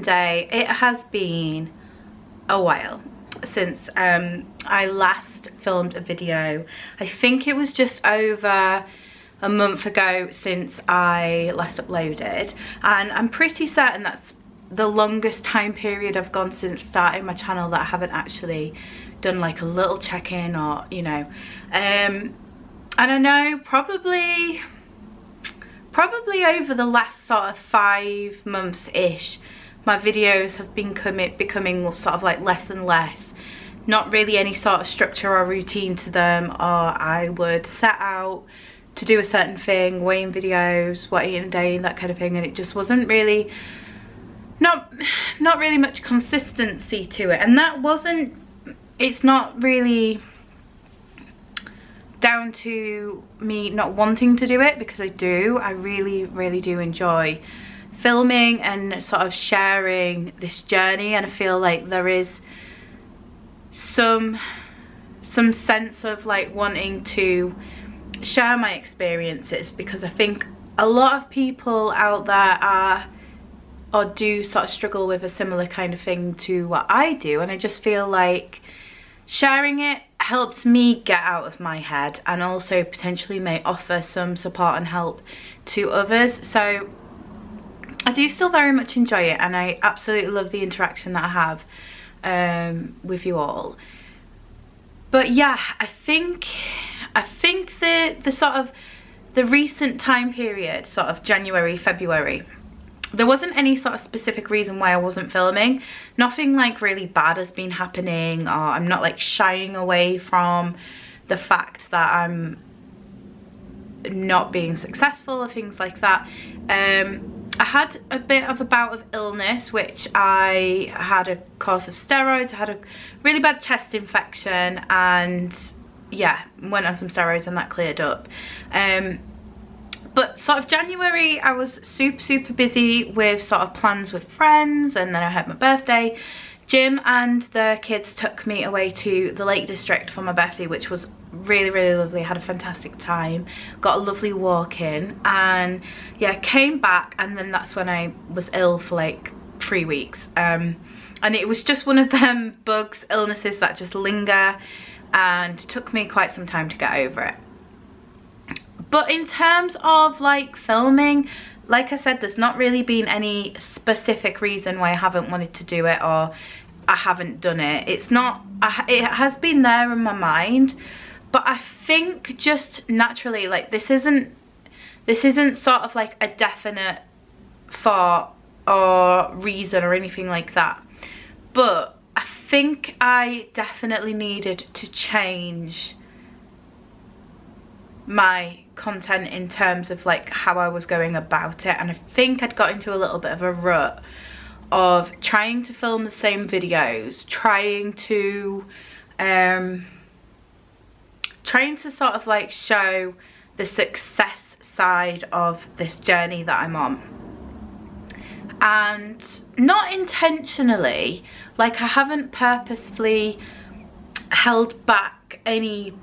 Monday. It has been a while since I last filmed a video. I think it was just over a month ago since I last uploaded, and I'm pretty certain that's the longest time period I've gone since starting my channel that I haven't actually done like a little check-in, or you know, and I know probably over the last sort of 5 months ish, my videos have been becoming sort of like less and less, not really any sort of structure or routine to them, or I would set out to do a certain thing, weighing videos, what I eat in a day, that kind of thing, and it just wasn't really, not really much consistency to it. And that wasn't, it's not really down to me not wanting to do it, because I really do enjoy filming and sort of sharing this journey, and I feel like there is some sense of like wanting to share my experiences, because I think a lot of people out there are or do sort of struggle with a similar kind of thing to what I do, and I just feel like sharing it helps me get out of my head, and also potentially may offer some support and help to others. So I do still very much enjoy it, and I absolutely love the interaction that I have with you all. But yeah, I think the sort of the recent time period, sort of January, February, there wasn't any sort of specific reason why I wasn't filming. Nothing like really bad has been happening, or I'm not like shying away from the fact that I'm not being successful or things like that. I had a bit of a bout of illness, which I had a course of steroids. I had a really bad chest infection, and yeah, went on some steroids and that cleared up. But sort of January, I was super busy with sort of plans with friends, and then I had my birthday. Jim and the kids took me away to the Lake District for my birthday, which was really lovely. I had a fantastic time, got a lovely walk in, and yeah, came back, and then that's when I was ill for like 3 weeks. And it was just one of them illnesses that just linger, and took me quite some time to get over it. But in terms of like filming, like I said, there's not really been any specific reason why I haven't wanted to do it, or I haven't done it. It's not, it has been there in my mind, but I think just naturally, like this isn't sort of like a definite thought or reason or anything like that. But I think I definitely needed to change my content in terms of like how I was going about it, and I think I'd got into a little bit of a rut of trying to film the same videos, trying to sort of like show the success side of this journey that I'm on, and not intentionally, like I haven't purposefully held back any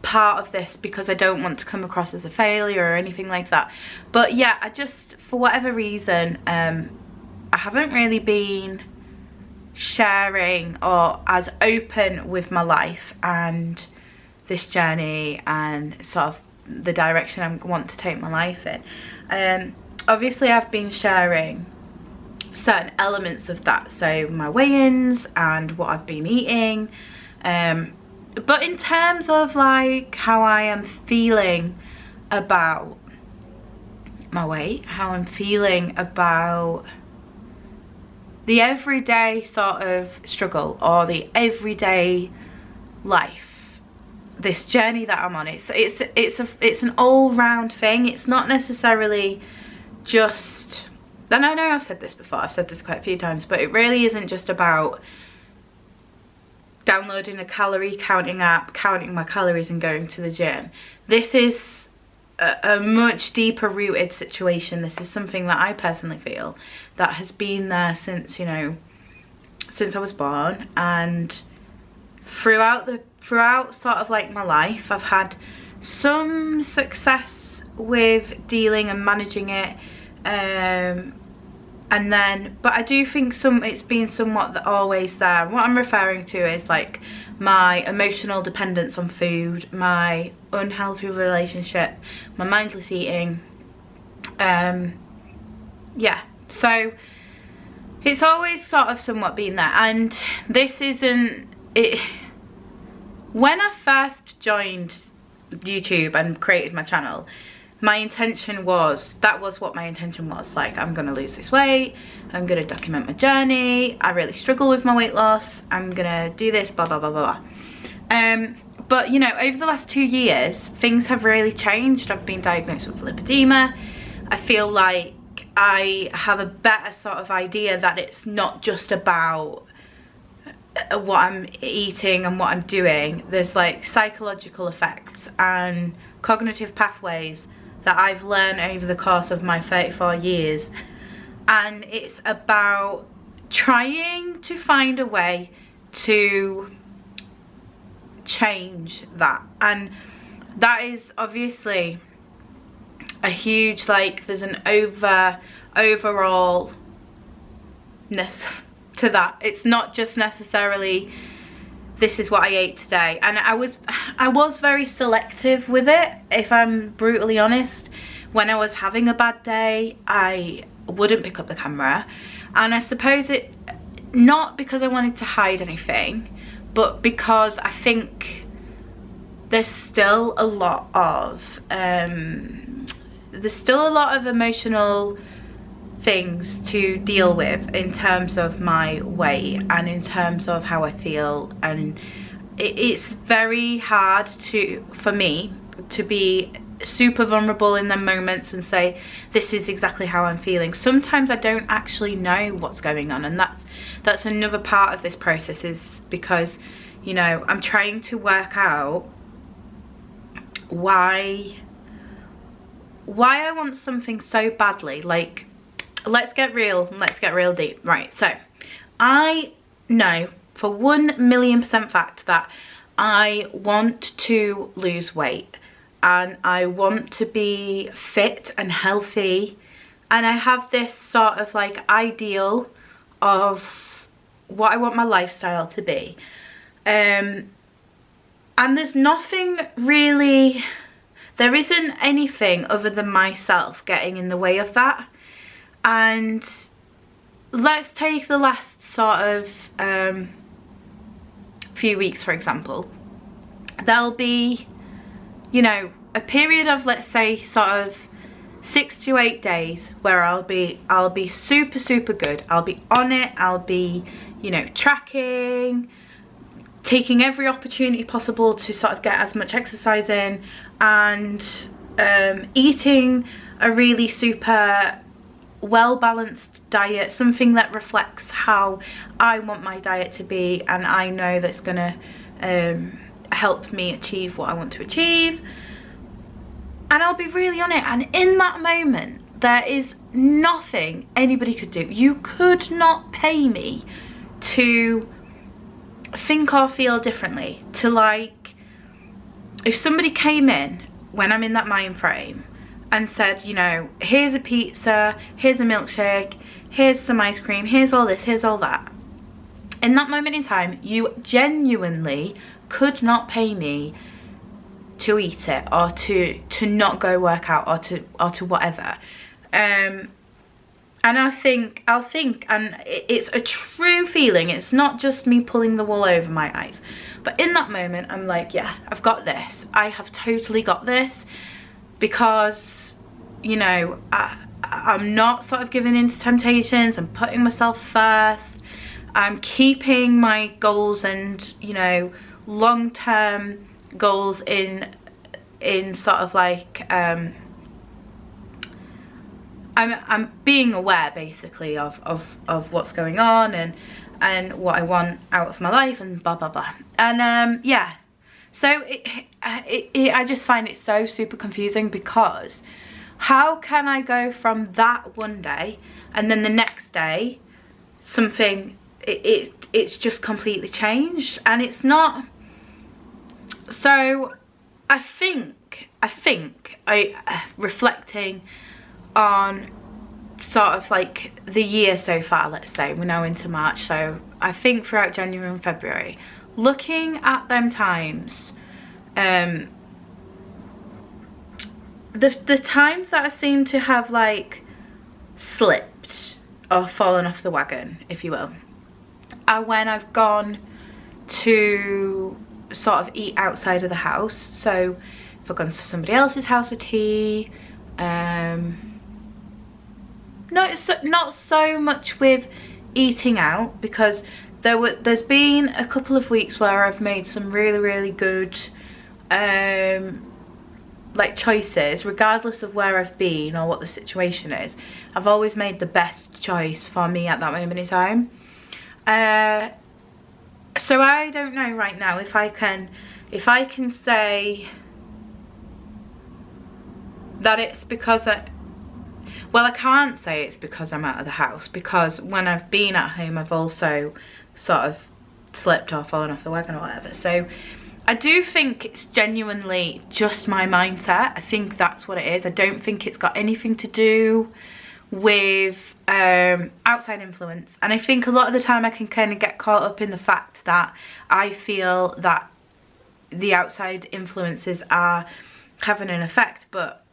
part of this because I don't want to come across as a failure or anything like that. But yeah, I just, for whatever reason, I haven't really been sharing or as open with my life and this journey and sort of the direction I want to take my life in. Obviously I've been sharing certain elements of that, so my weigh-ins and what I've been eating, but in terms of like how I am feeling about my weight, how I'm feeling about the everyday sort of struggle or the everyday life, this journey that I'm on, it's an all-round thing. It's not necessarily just, and I know I've said this before, I've said this quite a few times, but it really isn't just about downloading a calorie counting app, counting my calories and going to the gym. This is a much deeper rooted situation. This is something that I personally feel that has been there since, you know, since I was born, and throughout sort of like my life I've had some success with dealing and managing it, And then, but I do think it's been somewhat always there. What I'm referring to is like my emotional dependence on food, my unhealthy relationship, my mindless eating. Yeah, so it's always sort of somewhat been there. And this isn't it. When I first joined YouTube and created my channel, my intention was, that was what my intention was, like, I'm gonna lose this weight, I'm gonna document my journey, I really struggle with my weight loss, I'm gonna do this, blah blah blah blah. But you know, over the last 2 years things have really changed. I've been diagnosed with lipedema. I feel like I have a better sort of idea that it's not just about what I'm eating and what I'm doing. There's like psychological effects and cognitive pathways that I've learned over the course of my 34 years, and it's about trying to find a way to change that. And that is obviously a huge, like, there's an overallness to that. It's not just necessarily this is what I ate today. And I was very selective with it, if I'm brutally honest. When I was having a bad day, I wouldn't pick up the camera. And I suppose it, not because I wanted to hide anything, but because I think there's still a lot of emotional things to deal with in terms of my weight and in terms of how I feel. And it's very hard for me to be super vulnerable in them moments and say this is exactly how I'm feeling. Sometimes I don't actually know what's going on, and that's another part of this process, is because, you know, I'm trying to work out why I want something so badly. Like, let's get real deep. Right, so I know for 1,000,000% fact that I want to lose weight and I want to be fit and healthy, and I have this sort of like ideal of what I want my lifestyle to be, and there's nothing really, there isn't anything other than myself getting in the way of that. And let's take the last sort of few weeks, for example. There'll be, you know, a period of, let's say, sort of 6 to 8 days where I'll be super good. I'll be on it. I'll be, you know, tracking, taking every opportunity possible to sort of get as much exercise in, and eating a really super well-balanced diet, something that reflects how I want my diet to be, and I know that's gonna help me achieve what I want to achieve. And I'll be really on it, and in that moment there is nothing anybody could do. You could not pay me to think or feel differently. To, like, if somebody came in when I'm in that mind frame and said, you know, here's a pizza, here's a milkshake, here's some ice cream, here's all this, here's all that. In that moment in time, you genuinely could not pay me to eat it, or to not go work out, or to whatever. And I'll think, and it's a true feeling. It's not just me pulling the wool over my eyes. But in that moment, I'm like, yeah, I've got this. I have totally got this, because, you know, I'm not sort of giving in to temptations. I'm putting myself first. I'm keeping my goals and, you know, long-term goals in sort of like, I'm being aware basically of what's going on and what I want out of my life and blah blah blah. And yeah, so I just find it so super confusing, because how can I go from that one day and then the next day something, it's just completely changed, and it's not. So I think reflecting on sort of like the year so far, let's say, we're now into March, so I think throughout January and February, looking at them times, the times that I seem to have like slipped or fallen off the wagon, if you will, are when I've gone to sort of eat outside of the house. So if I've gone to somebody else's house for tea, not so much with eating out, because there's been a couple of weeks where I've made some really good like choices, regardless of where I've been or what the situation is. I've always made the best choice for me at that moment in time. So I don't know right now if I can say that it's because well, I can't say it's because I'm out of the house, because when I've been at home I've also sort of slipped or fallen off the wagon or whatever. So I do think it's genuinely just my mindset. I think that's what it is. I don't think it's got anything to do with outside influence. And I think a lot of the time I can kind of get caught up in the fact that I feel that the outside influences are having an effect, but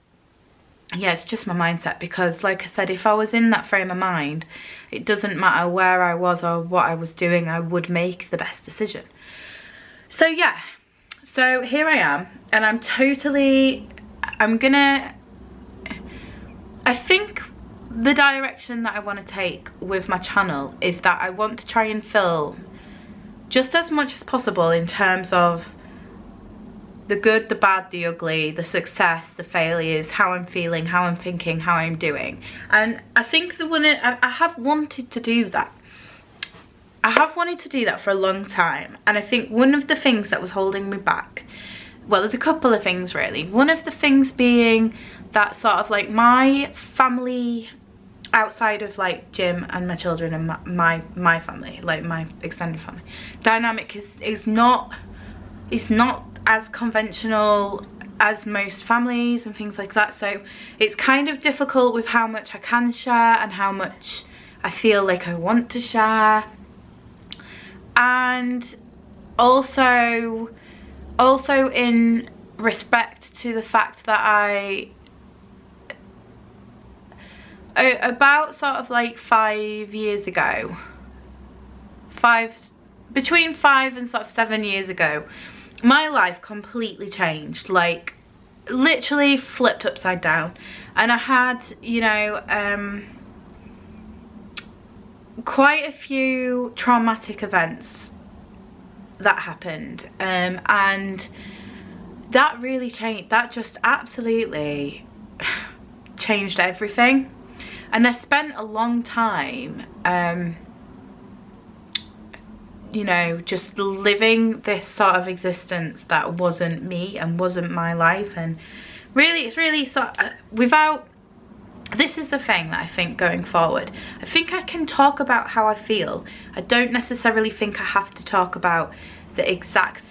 yeah, it's just my mindset, because like I said, if I was in that frame of mind, it doesn't matter where I was or what I was doing, I would make the best decision. So yeah, so here I am, and I think the direction that I want to take with my channel is that I want to try and film just as much as possible in terms of the good, the bad, the ugly, the success, the failures, how I'm feeling, how I'm thinking, how I'm doing. And I think I have wanted to do that. I have wanted to do that for a long time, and I think one of the things that was holding me back, well, there's a couple of things really. One of the things being that sort of like my family outside of like Jim and my children and my family, like my extended family dynamic is not as conventional as most families and things like that. So it's kind of difficult with how much I can share and how much I feel like I want to share. And also in respect to the fact that about sort of like 5 years ago, between 5 and sort of 7 years ago, my life completely changed, like literally flipped upside down. And I had, you know, quite a few traumatic events that happened, and that really changed, that just absolutely changed everything. And I spent a long time you know, just living this sort of existence that wasn't me and wasn't my life. And really, it's really sort of, without, this is the thing that I think going forward, I think I can talk about how I feel. I don't necessarily think I have to talk about the exact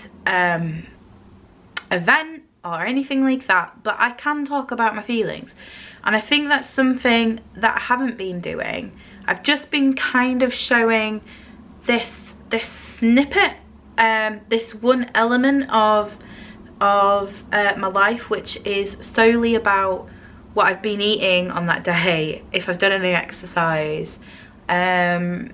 event or anything like that, but I can talk about my feelings. And I think that's something that I haven't been doing. I've just been kind of showing this snippet, this one element of my life, which is solely about what I've been eating on that day, if I've done any exercise, and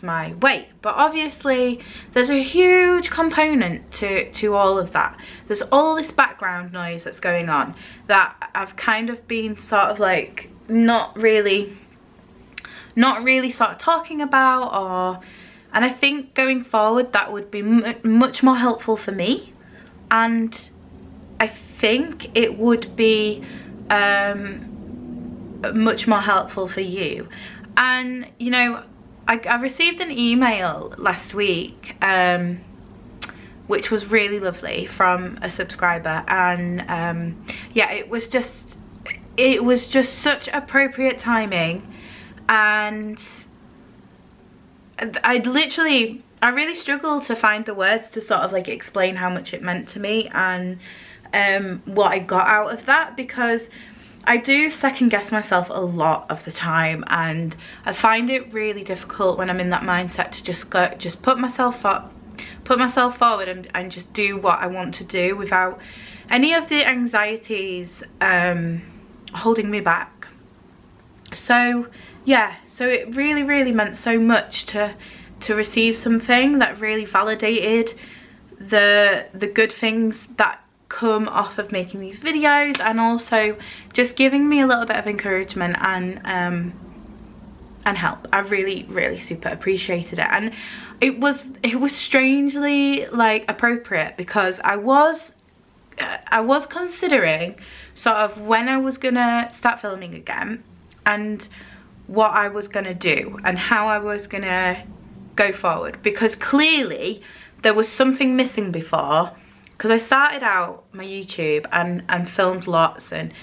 my weight. But obviously there's a huge component to all of that. There's all this background noise that's going on that I've kind of been sort of like not really sort of talking about, and I think going forward that would be much more helpful for me, and I think it would be much more helpful for you. And you know, I received an email last week which was really lovely from a subscriber, and yeah, it was just such appropriate timing. And I really struggled to find the words to sort of like explain how much it meant to me and what I got out of that, because I do second guess myself a lot of the time, and I find it really difficult when I'm in that mindset to just put myself forward and just do what I want to do without any of the anxieties holding me back. So yeah, so it really meant so much to receive something that really validated the good things that come off of making these videos, and also just giving me a little bit of encouragement and help. I really super appreciated it, and it was strangely like appropriate, because I was considering sort of when I was gonna start filming again and what I was gonna do and how I was gonna go forward, because clearly there was something missing before. Because I started out my YouTube and filmed lots and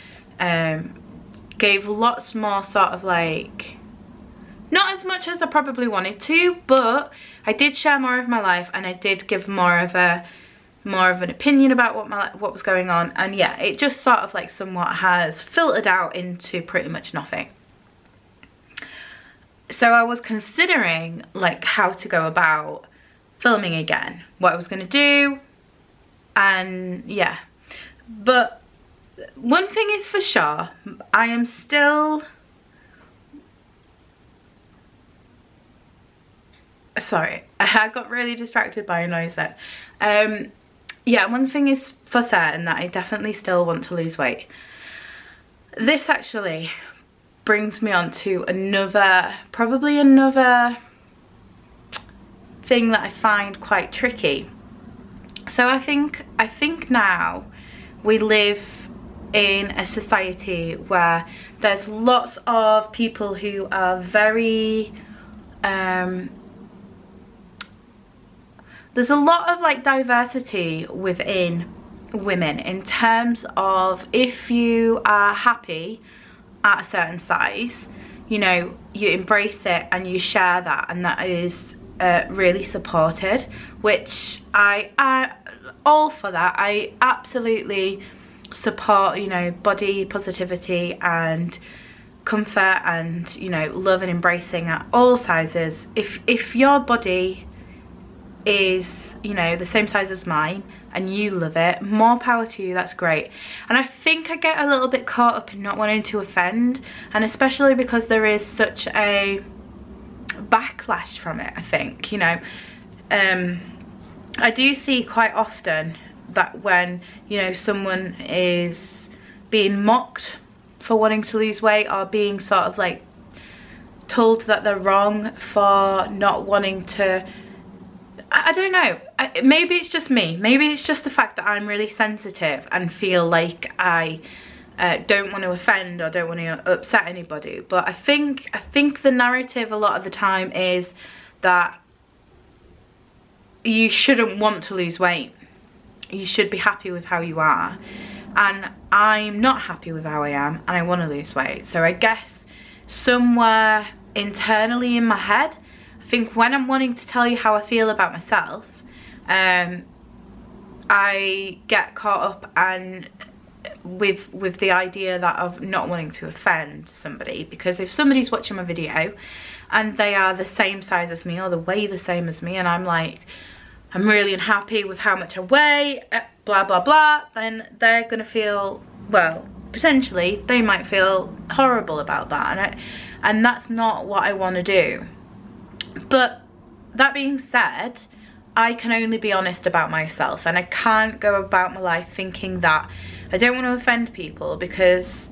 gave lots more sort of like, not as much as I probably wanted to, but I did share more of my life, and I did give more of an opinion about what was going on. And yeah, it just sort of like somewhat has filtered out into pretty much nothing. So I was considering like how to go about filming again, what I was going to do. And yeah, but one thing is for sure, I am still, sorry, I got really distracted by a noise then. Yeah, one thing is for certain, that I definitely still want to lose weight. This actually brings me on to probably another thing that I find quite tricky. So I think now we live in a society where there's lots of people who are very there's a lot of like diversity within women, in terms of if you are happy at a certain size, you know, you embrace it and you share that, and that is really supported, which I all for that. I absolutely support, you know, body positivity and comfort and, you know, love and embracing at all sizes. If your body is, you know, the same size as mine and you love it, more power to you, that's great. And I think I get a little bit caught up in not wanting to offend, and especially because there is such a backlash from it, I think, you know. I do see quite often that when, you know, someone is being mocked for wanting to lose weight, or being sort of like told that they're wrong for not wanting to, I don't know, maybe it's just me, maybe it's just the fact that I'm really sensitive and feel like I don't want to offend or don't want to upset anybody. But I think the narrative a lot of the time is that you shouldn't want to lose weight. You should be happy with how you are. And I'm not happy with how I am, and I want to lose weight. So I guess somewhere internally in my head, I think when I'm wanting to tell you how I feel about myself, I get caught up and with the idea that of not wanting to offend somebody, because if somebody's watching my video and they are the same size as me or the way the same as me, and I'm like, I'm really unhappy with how much I weigh, blah blah blah, then they're gonna feel, well, potentially they might feel horrible about that, and that's not what I want to do. But that being said, I can only be honest about myself, and I can't go about my life thinking that I don't want to offend people, because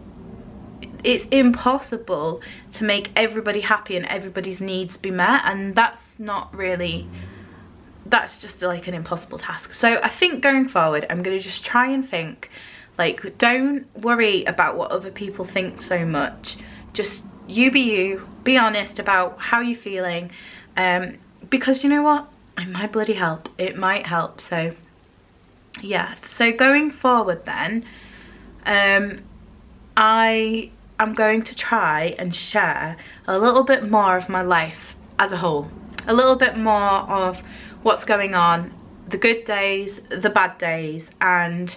it's impossible to make everybody happy and everybody's needs be met, and that's not really, that's just like an impossible task. So I think going forward, I'm going to just try and think, like, don't worry about what other people think so much. Just you be you, be honest about how you're feeling, because you know what? It might bloody help. It might help. So yeah, so going forward then, I am going to try and share a little bit more of my life as a whole, a little bit more of what's going on, the good days, the bad days, and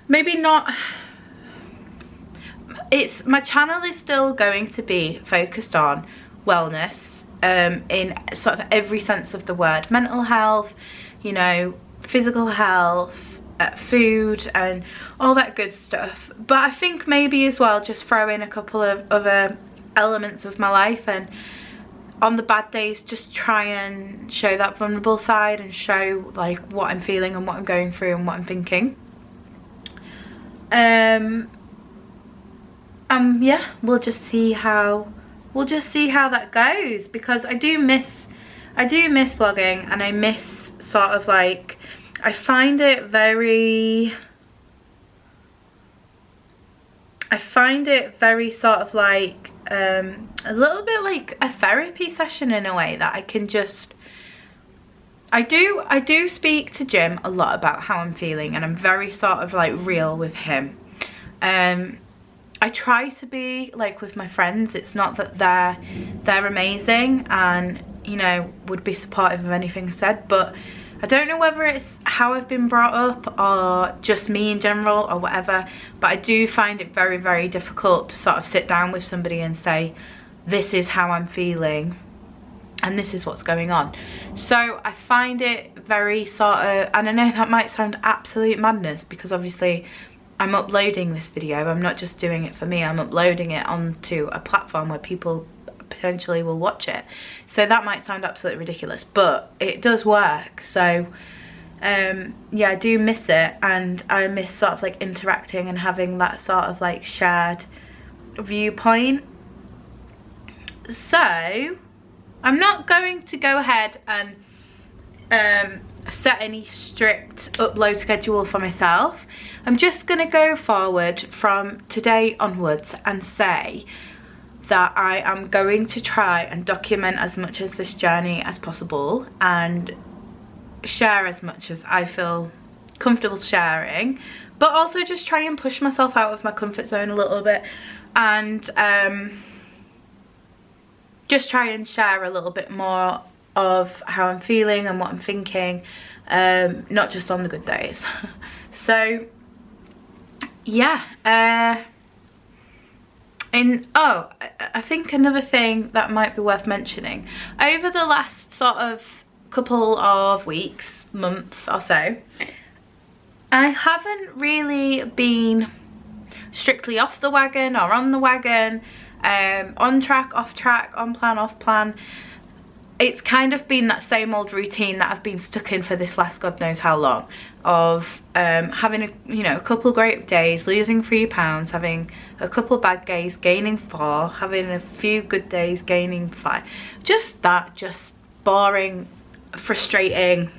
maybe not my channel is still going to be focused on wellness, in sort of every sense of the word. Mental health, you know, physical health, food and all that good stuff. But I think maybe as well just throw in a couple of other elements of my life, and on the bad days just try and show that vulnerable side and show like what I'm feeling and what I'm going through and what I'm thinking. Yeah, we'll just see how that goes, because I do miss vlogging, and I miss sort of like, I find it very sort of like a little bit like a therapy session in a way, that I can just, I do speak to Jim a lot about how I'm feeling, and I'm very sort of like real with him. I try to be like with my friends. It's not that they're amazing and, you know, would be supportive of anything said, but I don't know whether it's how I've been brought up or just me in general or whatever, but I do find it very, very difficult to sort of sit down with somebody and say, this is how I'm feeling and this is what's going on. So I find it very sort of, and I know that might sound absolute madness, because obviously I'm uploading this video, I'm not just doing it for me, I'm uploading it onto a platform where people potentially will watch it. So that might sound absolutely ridiculous, but it does work. So yeah, I do miss it, and I miss sort of like interacting and having that sort of like shared viewpoint. So I'm not going to go ahead and set any strict upload schedule for myself. I'm just gonna go forward from today onwards and say that I am going to try and document as much of this journey as possible and share as much as I feel comfortable sharing, but also just try and push myself out of my comfort zone a little bit, and just try and share a little bit more of how I'm feeling and what I'm thinking, not just on the good days. So yeah, I think another thing that might be worth mentioning, over the last sort of couple of weeks, month or so, I haven't really been strictly off the wagon or on the wagon, on track, off track, on plan, off plan. It's kind of been that same old routine that I've been stuck in for this last God knows how long, of having a couple great days, losing 3 pounds, having a couple bad days, gaining 4, having a few good days, gaining 5. Just boring, frustrating,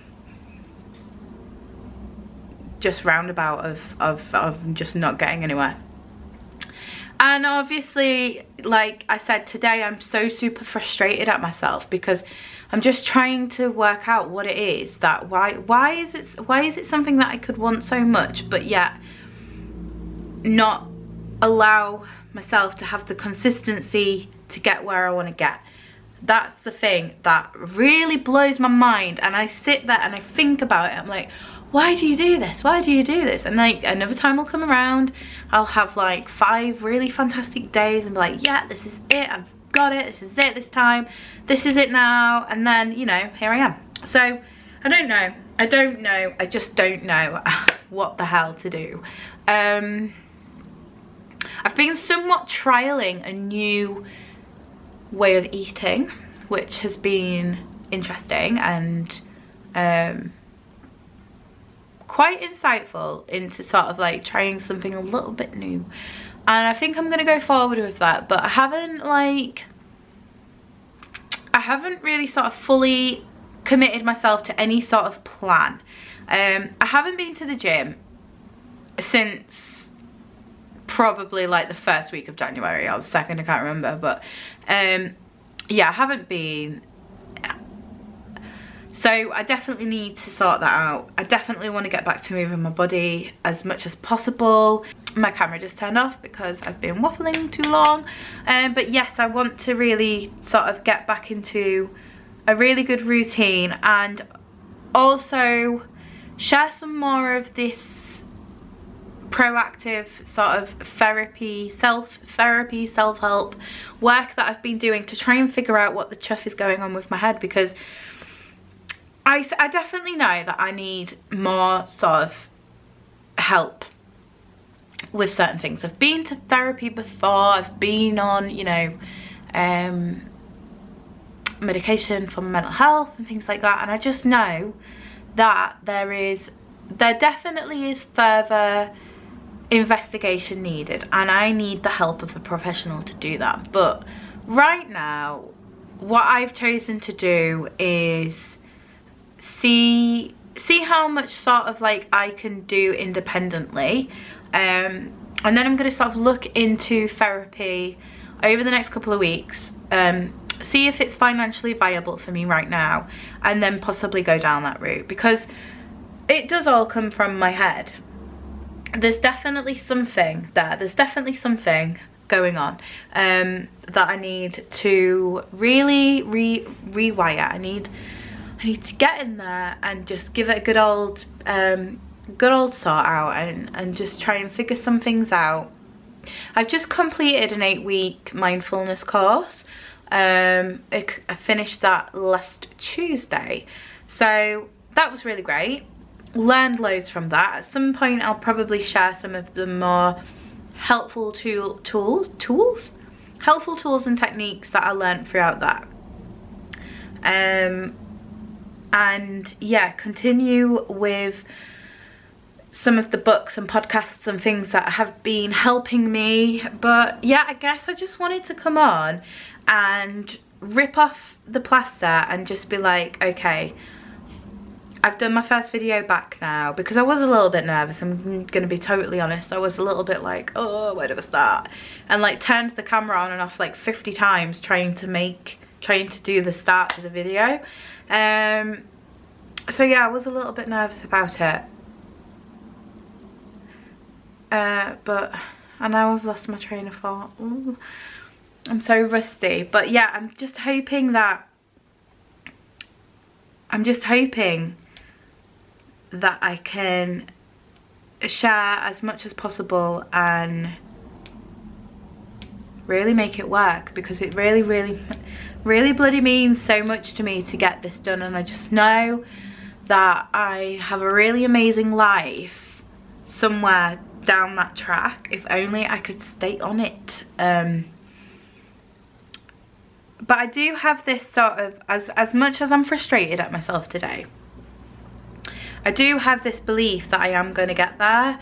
just roundabout of just not getting anywhere. And obviously, like I said, today I'm so super frustrated at myself, because I'm just trying to work out what it is that, why is it something that I could want so much, but yet not allow myself to have the consistency to get where I want to get. That's the thing that really blows my mind, and I sit there and I think about it. I'm like, why do you do this? Why do you do this? And like another time will come around, I'll have like 5 really fantastic days and be like, yeah, this is it, I've got it, this is it this time, this is it now. And then, you know, here I am. So I don't know, I just don't know what the hell to do. I've been somewhat trialing a new way of eating, which has been interesting and quite insightful into sort of like trying something a little bit new, and I think I'm gonna go forward with that. But I haven't really sort of fully committed myself to any sort of plan. I haven't been to the gym since probably like the first week of January or the second, I can't remember, but yeah, I haven't been. So I definitely need to sort that out. I definitely want to get back to moving my body as much as possible. My camera just turned off because I've been waffling too long. But yes, I want to really sort of get back into a really good routine, and also share some more of this proactive sort of self-help work that I've been doing to try and figure out what the chuff is going on with my head, because I definitely know that I need more sort of help with certain things. I've been to therapy before, I've been on, you know, medication for mental health and things like that, and I just know that there definitely is further investigation needed, and I need the help of a professional to do that. But right now what I've chosen to do is see how much sort of like I can do independently, and then I'm going to sort of look into therapy over the next couple of weeks, see if it's financially viable for me right now, and then possibly go down that route, because it does all come from my head. There's definitely something there, there's definitely something going on that I need to really rewire. I need to get in there and just give it a good old sort out, and just try and figure some things out. I've just completed an 8-week mindfulness course. I finished that last Tuesday, so that was really great. Learned loads from that. At some point I'll probably share some of the more helpful tools and techniques that I learned throughout that, and yeah, continue with some of the books and podcasts and things that have been helping me. But yeah, I guess I just wanted to come on and rip off the plaster and just be like, okay, I've done my first video back now, because I was a little bit nervous. I'm gonna be totally honest, I was a little bit like, oh, where do I start, and like turned the camera on and off like 50 times trying to do the start of the video. So yeah, I was a little bit nervous about it, but I know I've lost my train of thought. Ooh, I'm so rusty. But yeah, I'm just hoping that I can share as much as possible and really make it work, because it really bloody means so much to me to get this done. And I just know that I have a really amazing life somewhere down that track, if only I could stay on it. But I do have this sort of, as much as I'm frustrated at myself today, I do have this belief that I am going to get there.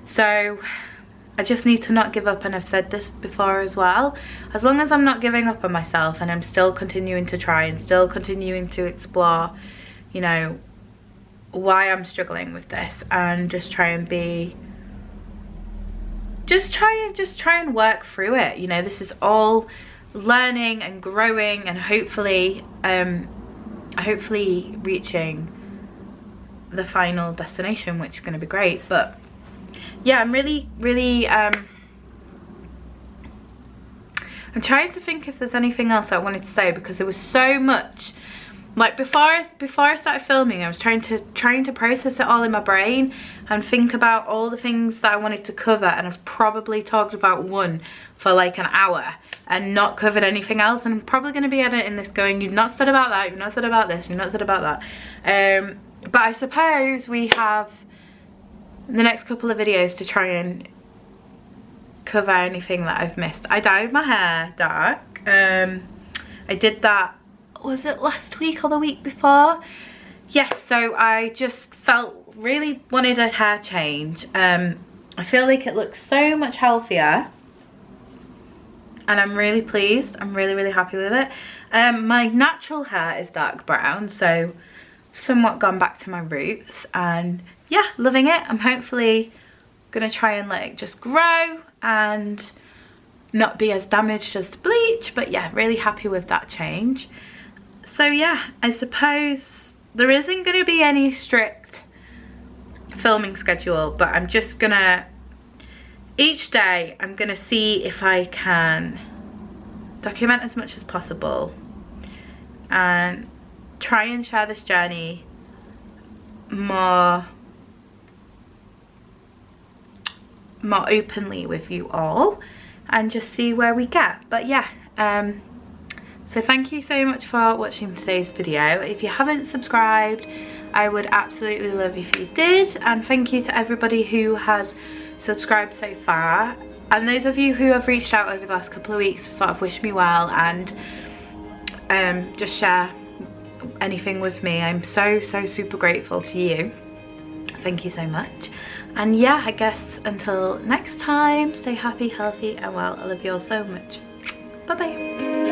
So I just need to not give up, and I've said this before as well. As long as I'm not giving up on myself, and I'm still continuing to try and still continuing to explore, you know, why I'm struggling with this, and just try and try and work through it. You know, this is all learning and growing, and hopefully reaching the final destination, which is going to be great. But yeah, I'm really I'm trying to think if there's anything else I wanted to say, because there was so much. Like before I started filming, I was trying to process it all in my brain and think about all the things that I wanted to cover, and I've probably talked about one for like an hour and not covered anything else. And I'm probably going to be editing this going, you've not said about that, you've not said about this, you've not said about that. But I suppose we have the next couple of videos to try and cover anything that I've missed. I dyed my hair dark. I did that, was it last week or the week before? Yes, so I just really wanted a hair change. I feel like it looks so much healthier, and I'm really pleased. I'm really happy with it. My natural hair is dark brown, so somewhat gone back to my roots, and yeah, loving it. I'm hopefully gonna try and let it just grow and not be as damaged as the bleach. But yeah, really happy with that change. So yeah, I suppose there isn't going to be any strict filming schedule, but I'm just gonna, each day I'm gonna see if I can document as much as possible and try and share this journey more more openly with you all and just see where we get. But yeah, so thank you so much for watching today's video. If you haven't subscribed, I would absolutely love if you did, and thank you to everybody who has subscribed so far, and those of you who have reached out over the last couple of weeks to sort of wish me well and just share anything with me. I'm so super grateful to you. Thank you so much. And yeah, I guess until next time, stay happy, healthy and well. I love you all so much. Bye bye.